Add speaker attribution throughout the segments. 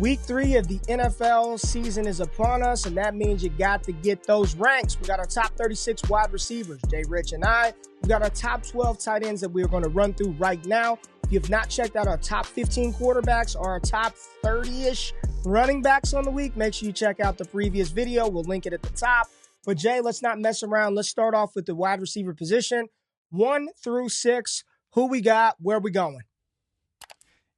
Speaker 1: Week 3 of the NFL season is upon us, and that means you got to get those ranks. We got our top 36 wide receivers, JRich and I. We got our top 12 tight ends that we're going to run through right now. If you have not checked out our top 15 quarterbacks or our top 30-ish running backs on the week, make sure you check out the previous video. We'll link it at the top. But Jay, let's not mess around. Let's start off with the wide receiver position. 1 through 6, who we got, where we going?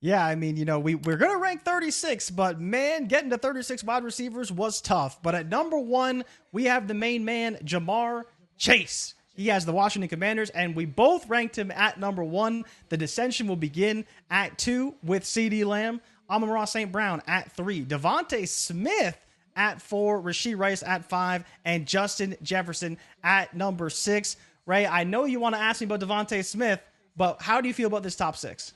Speaker 2: Yeah, I mean, we're going to rank 36, but man, getting to 36 wide receivers was tough. But at number 1, we have the main man, Ja'Marr Chase. He has the Washington Commanders, and we both ranked him at number 1. The dissension will begin at 2 with CeeDee Lamb, Amon-Ra St. Brown at 3, DeVonta Smith at 4, Rashee Rice at 5, and Justin Jefferson at number 6. Ray, I know you want to ask me about DeVonta Smith, but how do you feel about this top 6?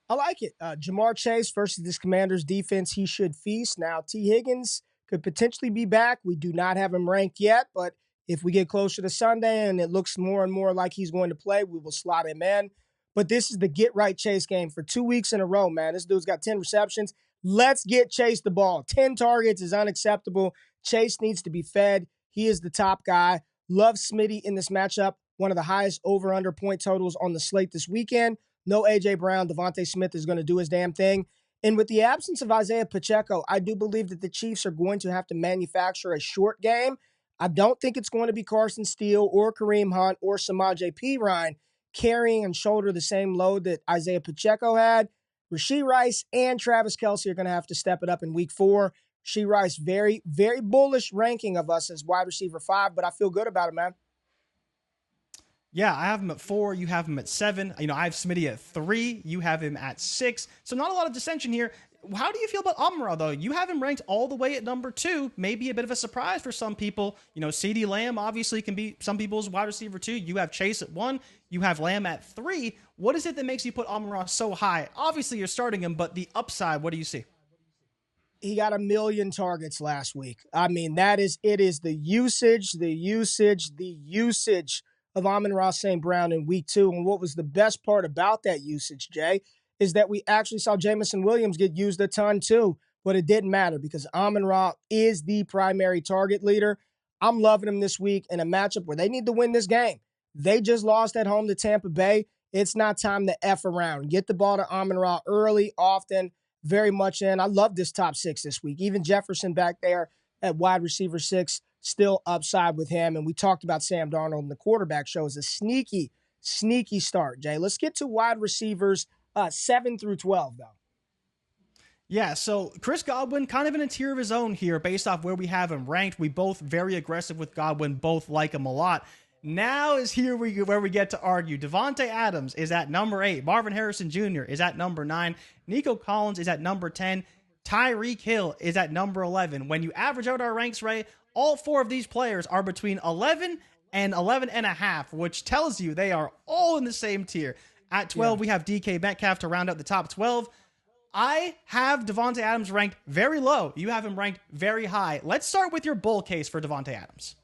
Speaker 1: I like it. Ja'Marr Chase versus this Commanders defense, he should feast. Now, T. Higgins could potentially be back. We do not have him ranked yet, but if we get closer to Sunday and it looks more and more like he's going to play, we will slot him in. But this is the get-right Chase game for 2 weeks in a row, man. This dude's got 10 receptions. Let's get Chase the ball. 10 targets is unacceptable. Chase needs to be fed. He is the top guy. Love Smitty in this matchup. One of the highest over-under point totals on the slate this weekend. No A.J. Brown. DeVonta Smith is going to do his damn thing. And with the absence of Isaiah Pacheco, I do believe that the Chiefs are going to have to manufacture a short game. I don't think it's going to be Carson Steele or Kareem Hunt or Samaje Perine carrying and shoulder the same load that Isaiah Pacheco had. Rashee Rice and Travis Kelce are going to have to step it up in week 4. Rashee Rice, very, very bullish ranking of us as wide receiver 5, but I feel good about it, man.
Speaker 2: Yeah, I have him at 4. You have him at 7. I have Smitty at 3. You have him at 6. So not a lot of dissension here. How do you feel about Amon-Ra, though? You have him ranked all the way at number 2. Maybe a bit of a surprise for some people. CeeDee Lamb obviously can be some people's wide receiver 2. You have Chase at 1. You have Lamb at 3. What is it that makes you put Amon-Ra so high? Obviously, you're starting him, but the upside, what do you see?
Speaker 1: He got 1 million targets last week. I mean, it is the usage of Amon-Ra St. Brown in week 2. And what was the best part about that usage, Jay, is that we actually saw Jameson Williams get used a ton too, but it didn't matter because Amon-Ra is the primary target leader. I'm loving him this week in a matchup where they need to win this game. They just lost at home to Tampa Bay. It's not time to F around. Get the ball to Amon-Ra early, often, very much in. I love this top 6 this week. Even Jefferson back there at wide receiver 6, still upside with him. And we talked about Sam Darnold in the quarterback show as a sneaky start, Jay. Let's get to wide receivers 7 through 12, though.
Speaker 2: Yeah, so Chris Godwin, kind of in a tier of his own here based off where we have him ranked. We both very aggressive with Godwin, both like him a lot. Now is where we get to argue. Davante Adams is at number 8. Marvin Harrison Jr. is at number 9. Nico Collins is at number 10. Tyreek Hill is at number 11. When you average out our ranks, Ray, all 4 of these players are between 11 and 11 and a half, which tells you they are all in the same tier. At 12, we have DK Metcalf to round out the top 12. I have Davante Adams ranked very low. You have him ranked very high. Let's start with your bull case for Davante Adams.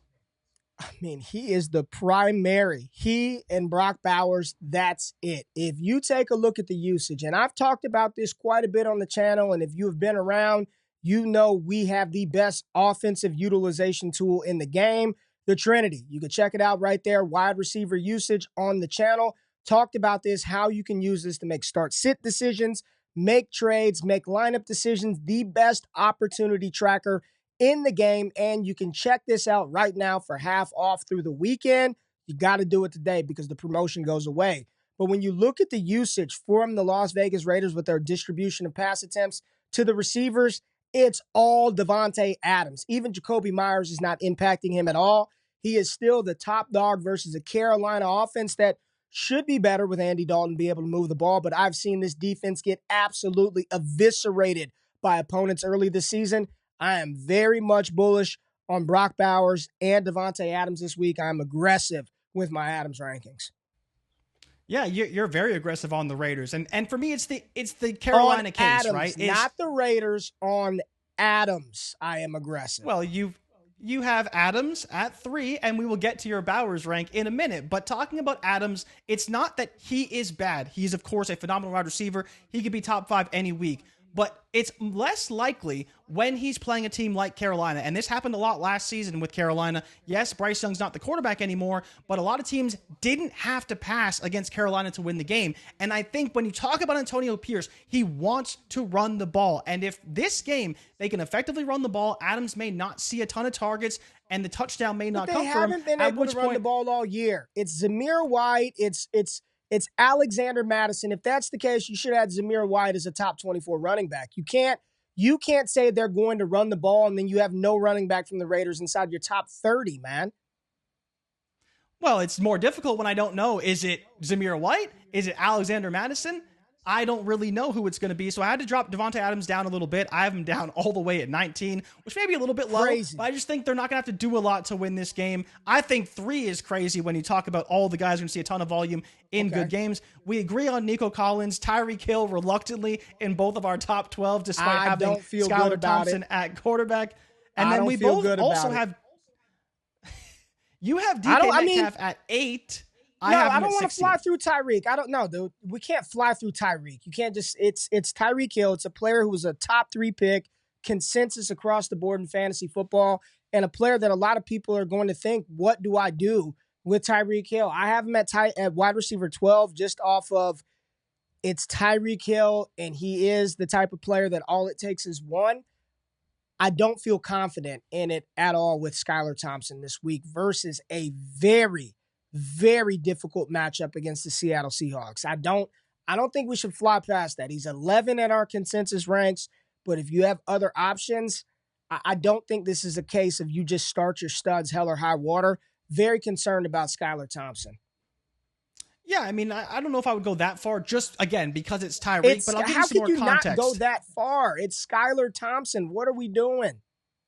Speaker 1: I mean, he is the primary. He and Brock Bowers, that's it. If you take a look at the usage, and I've talked about this quite a bit on the channel, and if you have been around, you know we have the best offensive utilization tool in the game, the Trinity. You can check it out right there, wide receiver usage on the channel. Talked about this, how you can use this to make start-sit decisions, make trades, make lineup decisions, the best opportunity tracker in the game, and you can check this out right now for half off through the weekend. You got to do it today because the promotion goes away. But when you look at the usage from the Las Vegas Raiders with their distribution of pass attempts to the receivers, it's all Davante Adams. Even Jacoby Myers is not impacting him at all. He is still the top dog versus a Carolina offense that should be better with Andy Dalton be able to move the ball, but I've seen this defense get absolutely eviscerated by opponents early this season. I am very much bullish on Brock Bowers and Davante Adams this week. I'm aggressive with my Adams rankings.
Speaker 2: Yeah, you're very aggressive on the Raiders, and for me, it's the Carolina
Speaker 1: on
Speaker 2: case,
Speaker 1: Adams,
Speaker 2: right?
Speaker 1: Not the Raiders. On Adams, I am aggressive.
Speaker 2: Well, you have Adams at 3, and we will get to your Bowers rank in a minute. But talking about Adams, it's not that he is bad. He's, of course, a phenomenal wide receiver. He could be top 5 any week. but it's less likely when he's playing a team like Carolina. And this happened a lot last season with Carolina. Yes, Bryce Young's not the quarterback anymore, but a lot of teams didn't have to pass against Carolina to win the game. And I think when you talk about Antonio Pierce, he wants to run the ball. And if this game they can effectively run the ball, Adams may not see a ton of targets and the touchdown may not come from him.
Speaker 1: They haven't been able to run the ball all year. It's Zamir White. It's Alexander Mattison. If that's the case, you should have had Zamir White as a top 24 running back. You can't say they're going to run the ball and then you have no running back from the Raiders inside your top 30, man.
Speaker 2: Well, it's more difficult when I don't know. Is it Zamir White? Is it Alexander Mattison? I don't really know who it's going to be, so I had to drop Davante Adams down a little bit. I have him down all the way at 19, which may be a little bit low, but I just think they're not going to have to do a lot to win this game. I think 3 is crazy when you talk about all the guys who are going to see a ton of volume in good games. We agree on Nico Collins, Tyreek Hill reluctantly in both of our top 12, despite having Skylar Thompson at quarterback. And then we both also have... You have DK Metcalf at 8.
Speaker 1: I don't want to fly through Tyreek. I don't know, dude. We can't fly through Tyreek. You can't just, it's Tyreek Hill. It's a player who was a top 3 pick, consensus across the board in fantasy football, and a player that a lot of people are going to think, what do I do with Tyreek Hill? I have him at wide receiver 12 just off of it's Tyreek Hill, and he is the type of player that all it takes is one. I don't feel confident in it at all with Skylar Thompson this week versus a very, very difficult matchup against the Seattle Seahawks. I don't think we should fly past that. He's 11 at our consensus ranks, but if you have other options, I don't think this is a case of you just start your studs hell or high water. Very concerned about Skylar Thompson.
Speaker 2: Yeah, I mean, I don't know if I would go that far, just, again, because it's Tyreek, but I'll give you some more context.
Speaker 1: How could you not go that far? It's Skylar Thompson. What are we doing?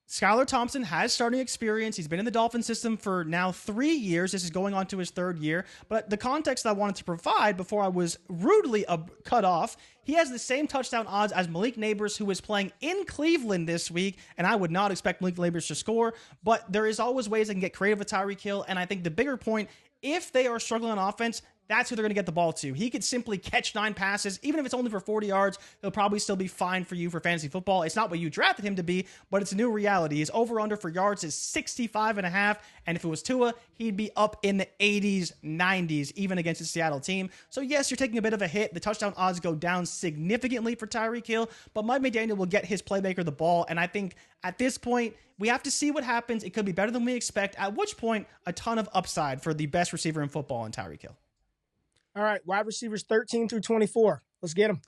Speaker 2: Skylar Thompson has starting experience. He's been in the Dolphin system for now 3 years. This is going on to his 3rd year. But the context I wanted to provide before I was rudely cut off, he has the same touchdown odds as Malik Neighbors, who is playing in Cleveland this week. And I would not expect Malik Neighbors to score. But there is always ways they can get creative with Tyreek Hill. And I think the bigger point, if they are struggling on offense, that's who they're going to get the ball to. He could simply catch 9 passes. Even if it's only for 40 yards, he'll probably still be fine for you for fantasy football. It's not what you drafted him to be, but it's a new reality. His over-under for yards is 65.5, and if it was Tua, he'd be up in the 80s, 90s, even against the Seattle team. So yes, you're taking a bit of a hit. The touchdown odds go down significantly for Tyreek Hill, but Mike McDaniel will get his playmaker the ball, and I think at this point, we have to see what happens. It could be better than we expect, at which point, a ton of upside for the best receiver in football in Tyreek Hill.
Speaker 1: All right, wide receivers 13 through 24. Let's get them.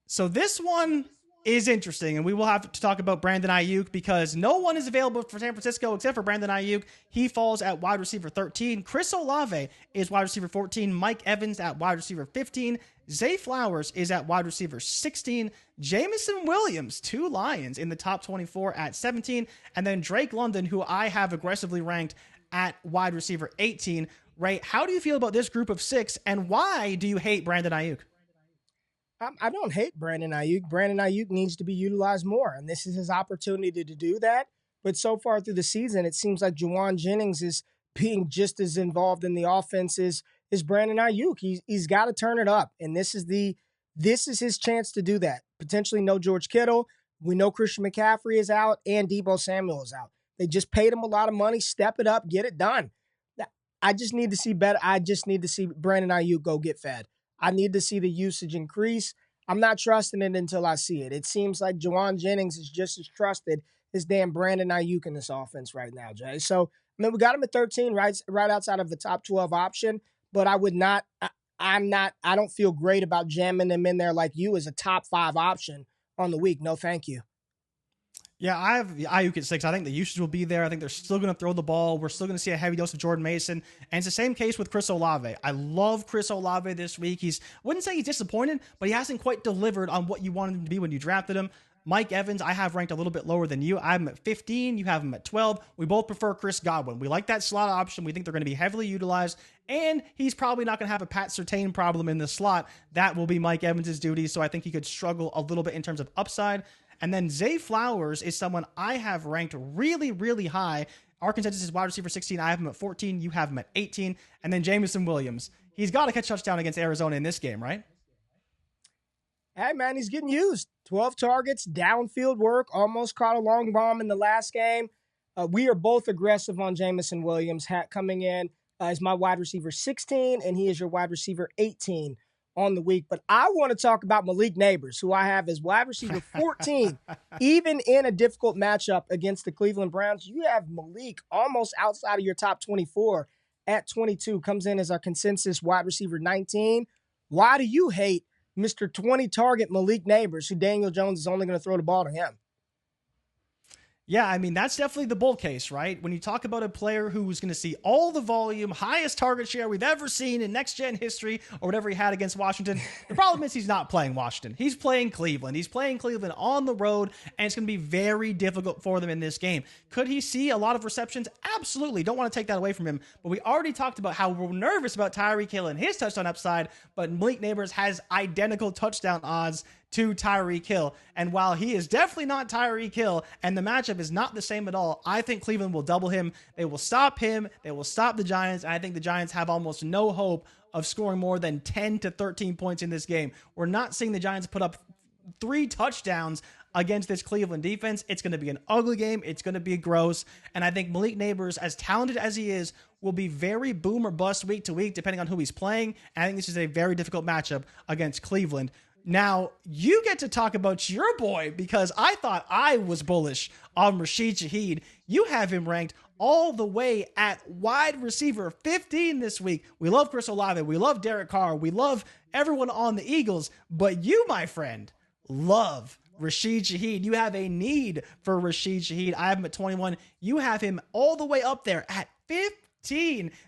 Speaker 2: So this one is interesting, and we will have to talk about Brandon Aiyuk because no one is available for San Francisco except for Brandon Aiyuk. He falls at wide receiver 13. Chris Olave is wide receiver 14. Mike Evans at wide receiver 15. Zay Flowers is at wide receiver 16. Jameson Williams, 2 Lions in the top 24 at 17. And then Drake London, who I have aggressively ranked at wide receiver 18. Ray, how do you feel about this group of 6, and why do you hate Brandon Aiyuk?
Speaker 1: I don't hate Brandon Aiyuk. Brandon Aiyuk needs to be utilized more, and this is his opportunity to do that. But so far through the season, it seems like Juwan Jennings is being just as involved in the offense as Brandon Aiyuk. He's got to turn it up, and this is his chance to do that. Potentially no George Kittle. We know Christian McCaffrey is out, and Deebo Samuel is out. They just paid him a lot of money. Step it up, get it done. I just need to see better. I just need to see Brandon Aiyuk go get fed. I need to see the usage increase. I'm not trusting it until I see it. It seems like Juwan Jennings is just as trusted as damn Brandon Aiyuk in this offense right now, Jay. So, I mean, we got him at 13, right outside of the top 12 option, but I don't feel great about jamming him in there like you as a top 5 option on the week. No, thank you.
Speaker 2: Yeah, I have Aiyuk at 6. I think the usage will be there. I think they're still going to throw the ball. We're still going to see a heavy dose of Jordan Mason. And it's the same case with Chris Olave. I love Chris Olave this week. Wouldn't say he's disappointed, but he hasn't quite delivered on what you wanted him to be when you drafted him. Mike Evans, I have ranked a little bit lower than you. I have him at 15. You have him at 12. We both prefer Chris Godwin. We like that slot option. We think they're going to be heavily utilized. And he's probably not going to have a Pat Surtain problem in the slot. That will be Mike Evans' duty. So I think he could struggle a little bit in terms of upside. And then Zay Flowers is someone I have ranked really, really high. Our consensus is wide receiver 16. I have him at 14. You have him at 18. And then Jameson Williams. He's got to catch a touchdown against Arizona in this game, right?
Speaker 1: Hey, man, he's getting used. 12 targets, downfield work, almost caught a long bomb in the last game. We are both aggressive on Jameson Williams coming in as my wide receiver 16, and he is your wide receiver 18 on the week. But I want to talk about Malik Neighbors, who I have as wide receiver 14. Even in a difficult matchup against the Cleveland Browns, you have Malik almost outside of your top 24 at 22, comes in as our consensus wide receiver 19. Why do you hate Mr. 20 target Malik Neighbors, who Daniel Jones is only going to throw the ball to him?
Speaker 2: Yeah, I mean, that's definitely the bull case, right? When you talk about a player who's going to see all the volume, highest target share we've ever seen in next-gen history, or whatever he had against Washington, the problem is he's not playing Washington. He's playing Cleveland. He's playing Cleveland on the road, and it's going to be very difficult for them in this game. Could he see a lot of receptions? Absolutely. Don't want to take that away from him. But we already talked about how we're nervous about Tyreek Hill and his touchdown upside, but Malik Neighbors has identical touchdown odds to Tyreek Hill. And while he is definitely not Tyreek Hill and the matchup is not the same at all, I think Cleveland will double him. They will stop him. They will stop the Giants. And I think the Giants have almost no hope of scoring more than 10 to 13 points in this game. We're not seeing the Giants put up 3 touchdowns against this Cleveland defense. It's going to be an ugly game. It's going to be gross. And I think Malik Neighbors, as talented as he is, will be very boom or bust week to week, depending on who he's playing. And I think this is a very difficult matchup against Cleveland. Now, you get to talk about your boy, because I thought I was bullish on Rashee Shaheed. You have him ranked all the way at wide receiver 15 this week. We love Chris Olave. We love Derek Carr. We love everyone on the Eagles. But you, my friend, love Rashee Shaheed. You have a need for Rashee Shaheed. I have him at 21. You have him all the way up there at 15.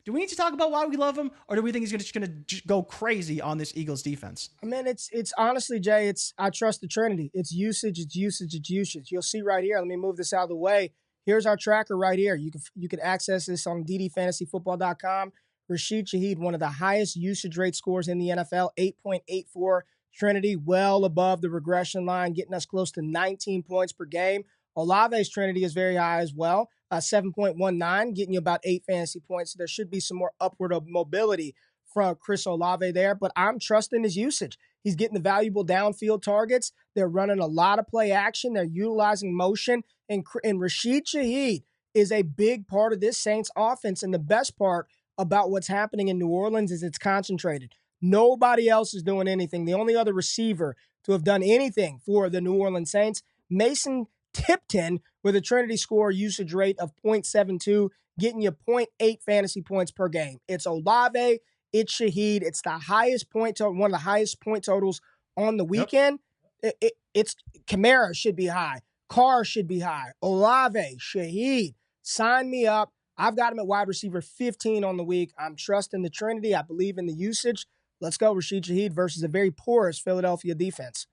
Speaker 2: Do we need to talk about why we love him, or do we think he's just going to go crazy on this Eagles defense?
Speaker 1: I mean, it's honestly, Jay, I trust the Trinity. It's usage. You'll see right here. Let me move this out of the way. Here's our tracker right here. You can access this on ddfantasyfootball.com. Rashee Shaheed, one of the highest usage rate scores in the NFL, 8.84. Trinity, well above the regression line, getting us close to 19 points per game. Olave's Trinity is very high as well. 7.19, getting you about 8 fantasy points. So there should be some more upward mobility from Chris Olave there, but I'm trusting his usage. He's getting the valuable downfield targets. They're running a lot of play action. They're utilizing motion, and Rashee Shaheed is a big part of this Saints offense. And the best part about what's happening in New Orleans is it's concentrated. Nobody else is doing anything. The only other receiver to have done anything for the New Orleans Saints, Mason Tipton, with a Trinity Score usage rate of 0.72, getting you 0.8 fantasy points per game. It's Olave, it's Shaheed. It's the highest point total, one of the highest point totals on the weekend. Yep. It's Kamara should be high. Carr should be high. Olave, Shaheed, sign me up. I've got him at wide receiver 15 on the week. I'm trusting the Trinity. I believe in the usage. Let's go, Rashee Shaheed versus a very porous Philadelphia defense.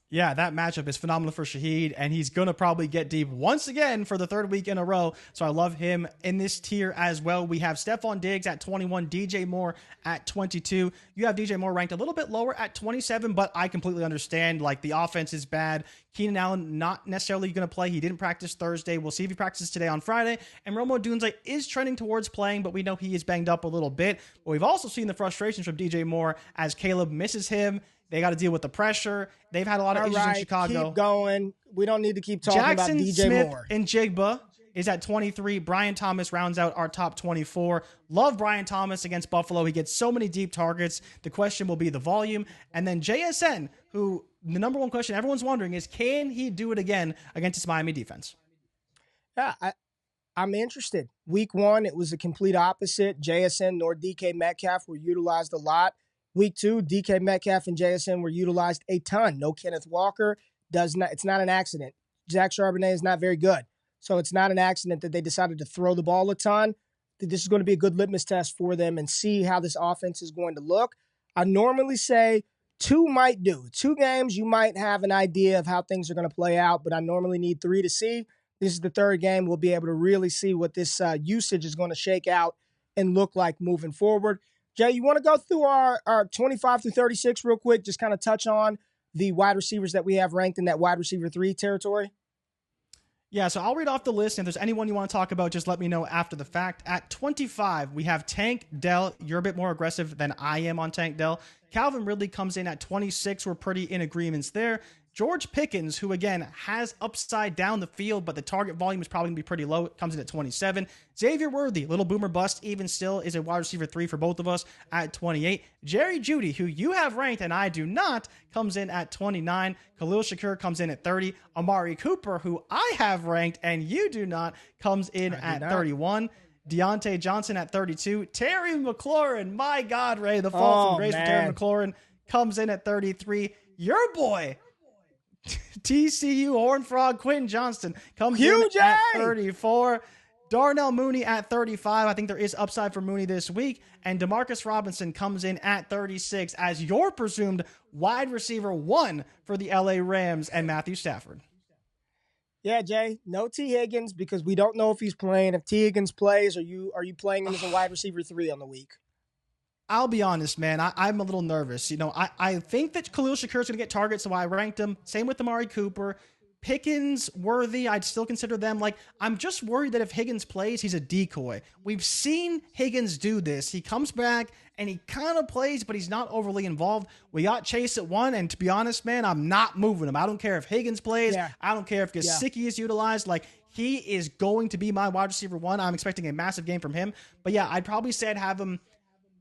Speaker 2: Yeah, that matchup is phenomenal for Shaheed, and he's going to probably get deep once again for the 3rd week in a row. So I love him in this tier as well. We have Stephon Diggs at 21, DJ Moore at 22. You have DJ Moore ranked a little bit lower at 27, but I completely understand. Like, the offense is bad. Keenan Allen not necessarily going to play. He didn't practice Thursday. We'll see if he practices today on Friday. And Rome Odunze is trending towards playing, but we know he is banged up a little bit. But we've also seen the frustrations from DJ Moore as Caleb misses him. They got to deal with the pressure. They've had a lot of issues in Chicago.
Speaker 1: Keep going. We don't need to keep talking
Speaker 2: Jackson
Speaker 1: about DJ
Speaker 2: Smith
Speaker 1: Moore.
Speaker 2: And Jigba is at 23. Brian Thomas rounds out our top 24. Love Brian Thomas against Buffalo. He gets so many deep targets. The question will be the volume. And then JSN, who the number one question everyone's wondering is, can he do it again against this Miami defense?
Speaker 1: Yeah, I'm interested. Week 1, it was a complete opposite. JSN nor DK Metcalf were utilized a lot. Week 2, DK Metcalf and JSN were utilized a ton. No Kenneth Walker. It's not an accident. Zach Charbonnet is not very good. So it's not an accident that they decided to throw the ball a ton. This is going to be a good litmus test for them and see how this offense is going to look. I normally say 2 might do. 2 games, you might have an idea of how things are going to play out, but I normally need 3 to see. This is the 3rd game. We'll be able to really see what this usage is going to shake out and look like moving forward. Jay, you want to go through our 25 through 36 real quick, just kind of touch on the wide receivers that we have ranked in that wide receiver 3 territory?
Speaker 2: Yeah, so I'll read off the list. And if there's anyone you want to talk about, just let me know after the fact. At 25, we have Tank Dell. You're a bit more aggressive than I am on Tank Dell. Calvin Ridley comes in at 26. We're pretty in agreements there. George Pickens, who again has upside down the field, but the target volume is probably going to be pretty low, comes in at 27. Xavier Worthy, little boomer bust, even still is a wide receiver 3 for both of us at 28. Jerry Jeudy, who you have ranked and I do not, comes in at 29. Kahlil Shakir comes in at 30. Amari Cooper, who I have ranked and you do not, comes in at 31. Deontay Johnston at 32. Terry McLaurin, my God, Ray, the fall from grace for Terry McLaurin, comes in at 33. Your boy, TCU Horned Frog Quentin Johnston, comes in at 34. Darnell Mooney at 35. I think there is upside for Mooney this week. And Demarcus Robinson comes in at 36 as your presumed wide receiver 1 for the LA Rams and Matthew Stafford.
Speaker 1: Yeah, Jay, no T. Higgins because we don't know if he's playing. If T. Higgins plays, are you playing him as a wide receiver 3 on the week?
Speaker 2: I'll be honest, man. I'm a little nervous. I think that Kahlil Shakir is going to get targets, so I ranked him. Same with Amari Cooper. Pickens, Worthy, I'd still consider them. I'm just worried that if Higgins plays, he's a decoy. We've seen Higgins do this. He comes back and he kind of plays, but he's not overly involved. We got Chase at 1, and to be honest, man, I'm not moving him. I don't care if Higgins plays. Yeah. I don't care if Gesicki is utilized. He is going to be my wide receiver 1. I'm expecting a massive game from him. But yeah, I'd probably say I'd have him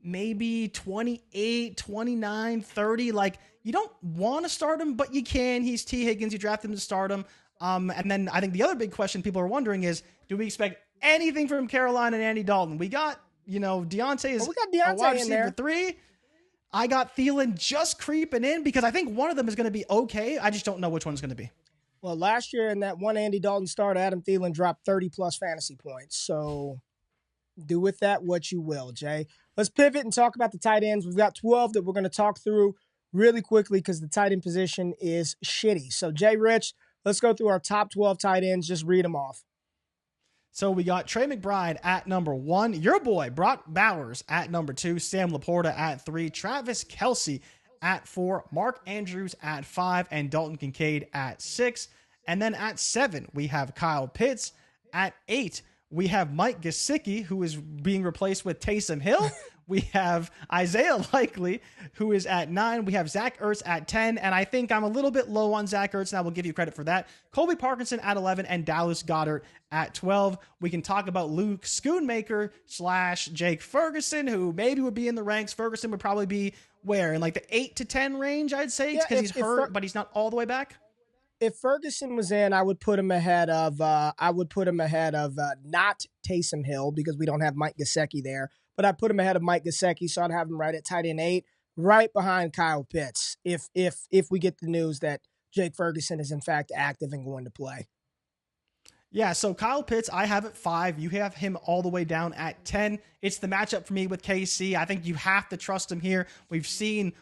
Speaker 2: maybe 28, 29, 30. You don't want to start him, but you can. He's T. Higgins. You draft him to start him. And then I think the other big question people are wondering is, do we expect anything from Carolina and Andy Dalton? We got, Deontay is
Speaker 1: we got Deontay
Speaker 2: a wide
Speaker 1: in there.
Speaker 2: receiver 3. I got Thielen just creeping in because I think one of them is going to be okay. I just don't know which one's going to be.
Speaker 1: Well, last year in that one Andy Dalton start, Adam Thielen dropped 30-plus fantasy points. So do with that what you will, Jay. Let's pivot and talk about the tight ends. We've got 12 that we're going to talk through really quickly because the tight end position is shitty. So, JRich, let's go through our top 12 tight ends. Just read them off.
Speaker 2: So we got Trey McBride at number 1. Your boy, Brock Bowers, at number 2. Sam Laporta at 3. Travis Kelce at 4. Mark Andrews at 5. And Dalton Kincaid at 6. And then at 7, we have Kyle Pitts. At 8, we have Mike Gesicki, who is being replaced with Taysom Hill. We have Isaiah Likely, who is at 9. We have Zach Ertz at 10. And I think I'm a little bit low on Zach Ertz, and I will give you credit for that. Colby Parkinson at 11 and Dallas Goedert at 12. We can talk about Luke Schoonmaker / Jake Ferguson, who maybe would be in the ranks. Ferguson would probably be where? In the 8 to 10 range, I'd say, because he's hurt, but he's not all the way back.
Speaker 1: If Ferguson was in, I would put him ahead of not Taysom Hill because we don't have Mike Gesicki there. But I put him ahead of Mike Gesicki, so I'd have him right at tight end 8, right behind Kyle Pitts, if we get the news that Jake Ferguson is in fact active and going to play.
Speaker 2: Yeah, so Kyle Pitts, I have at 5. You have him all the way down at 10. It's the matchup for me with KC. I think you have to trust him here. We've seen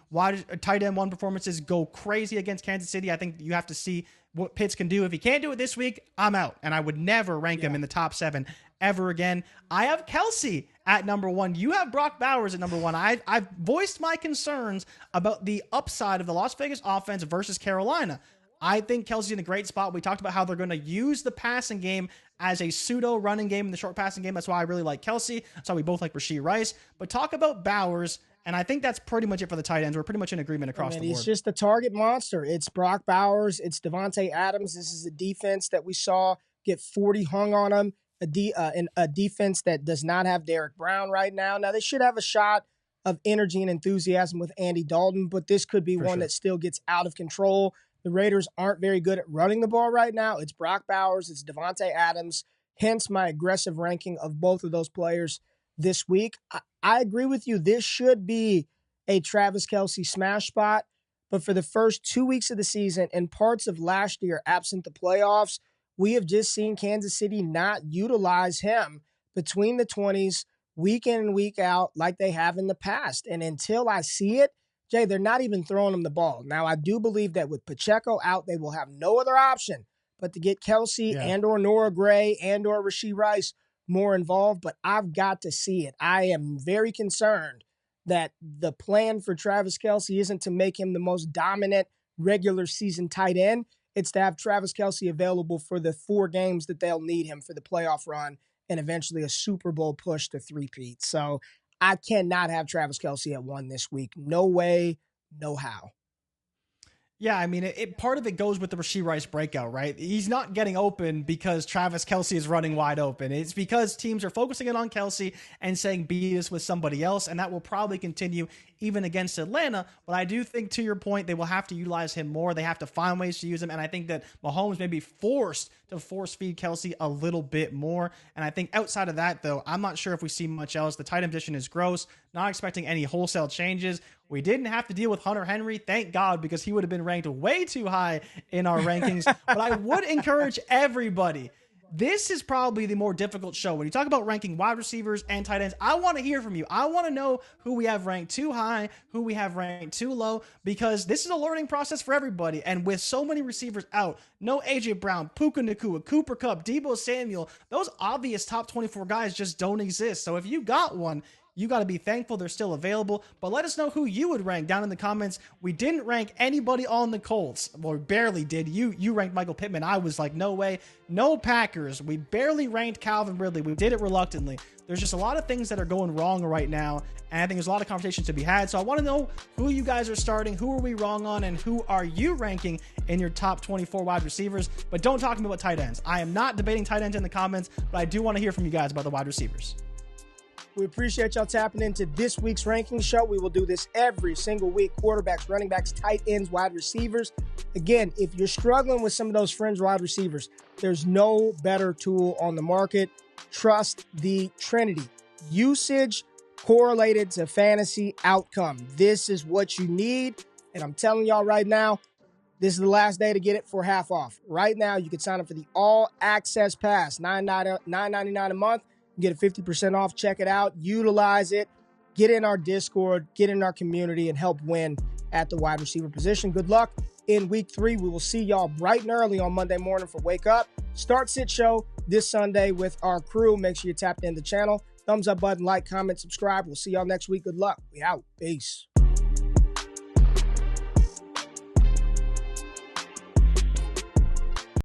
Speaker 2: tight end 1 performances go crazy against Kansas City. I think you have to see what Pitts can do. If he can't do it this week, I'm out. And I would never rank him in the top 7 ever again. I have Kelce at number 1. You have Brock Bowers at number 1. I've voiced my concerns about the upside of the Las Vegas offense versus Carolina. I think Kelce's in a great spot. We talked about how they're going to use the passing game as a pseudo running game in the short passing game. That's why I really like Kelce. That's why we both like Rashee Rice. But talk about Bowers, and I think that's pretty much it for the tight ends. We're pretty much in agreement across the board.
Speaker 1: He's just a target monster. It's Brock Bowers. It's Davante Adams. This is a defense that we saw get 40 hung on them. A defense that does not have Derek Brown right now. Now, they should have a shot of energy and enthusiasm with Andy Dalton, but this could be one that still gets out of control. The Raiders aren't very good at running the ball right now. It's Brock Bowers. It's Davante Adams. Hence my aggressive ranking of both of those players this week. I agree with you. This should be a Travis Kelce smash spot. But for the first 2 weeks of the season and parts of last year, absent the playoffs, we have just seen Kansas City not utilize him between the 20s, week in and week out, like they have in the past. And until I see it, Jay, they're not even throwing him the ball. Now, I do believe that with Pacheco out, they will have no other option but to get Kelce and or Nora Gray and or Rashee Rice more involved. But I've got to see it. I am very concerned that the plan for Travis Kelce isn't to make him the most dominant regular season tight end. It's to have Travis Kelce available for the 4 games that they'll need him for the playoff run and eventually a Super Bowl push to three-peat. So I cannot have Travis Kelce at 1 this week. No way, no how.
Speaker 2: Yeah, I mean, part of it goes with the Rashee Rice breakout, right? He's not getting open because Travis Kelce is running wide open. It's because teams are focusing it on Kelce and saying beat us with somebody else, and that will probably continue even against Atlanta. But I do think, to your point, they will have to utilize him more. They have to find ways to use him, and I think that Mahomes may be forced to force-feed Kelce a little bit more. And I think outside of that, though, I'm not sure if we see much else. The tight end position is gross. Not expecting any wholesale changes. We didn't have to deal with Hunter Henry, thank God, because he would have been ranked way too high in our rankings. But I would encourage everybody. This is probably the more difficult show. When you talk about ranking wide receivers and tight ends, I want to hear from you. I want to know who we have ranked too high, who we have ranked too low, because this is a learning process for everybody. And with so many receivers out, no AJ Brown, Puka Nacua, Cooper Kupp, Deebo Samuel, those obvious top 24 guys just don't exist. So if you got one, you got to be thankful they're still available. But let us know who you would rank down in the comments. We didn't rank anybody on the Colts. Well, we barely did. You ranked Michael Pittman. I was like, no way. No Packers. We barely ranked Calvin Ridley. We did it reluctantly. There's just a lot of things that are going wrong right now, and I think there's a lot of conversations to be had. So I want to know who you guys are starting, who are we wrong on, and who are you ranking in your top 24 wide receivers. But don't talk to me about tight ends. I am not debating tight ends in the comments, but I do want to hear from you guys about the wide receivers.
Speaker 1: We appreciate y'all tapping into this week's ranking show. We will do this every single week. Quarterbacks, running backs, tight ends, wide receivers. Again, if you're struggling with some of those fringe wide receivers, there's no better tool on the market. Trust the Trinity. Usage correlated to fantasy outcome. This is what you need. And I'm telling y'all right now, this is the last day to get it for half off. Right now, you can sign up for the All Access Pass, $9.99 a month. Get a 50% off. Check it out. Utilize it. Get in our Discord. Get in our community and help win at the wide receiver position. Good luck in week 3. We will see y'all bright and early on Monday morning for Wake Up. Start Sit Show this Sunday with our crew. Make sure you tap in the channel. Thumbs up button, like, comment, subscribe. We'll see y'all next week. Good luck. We out. Peace.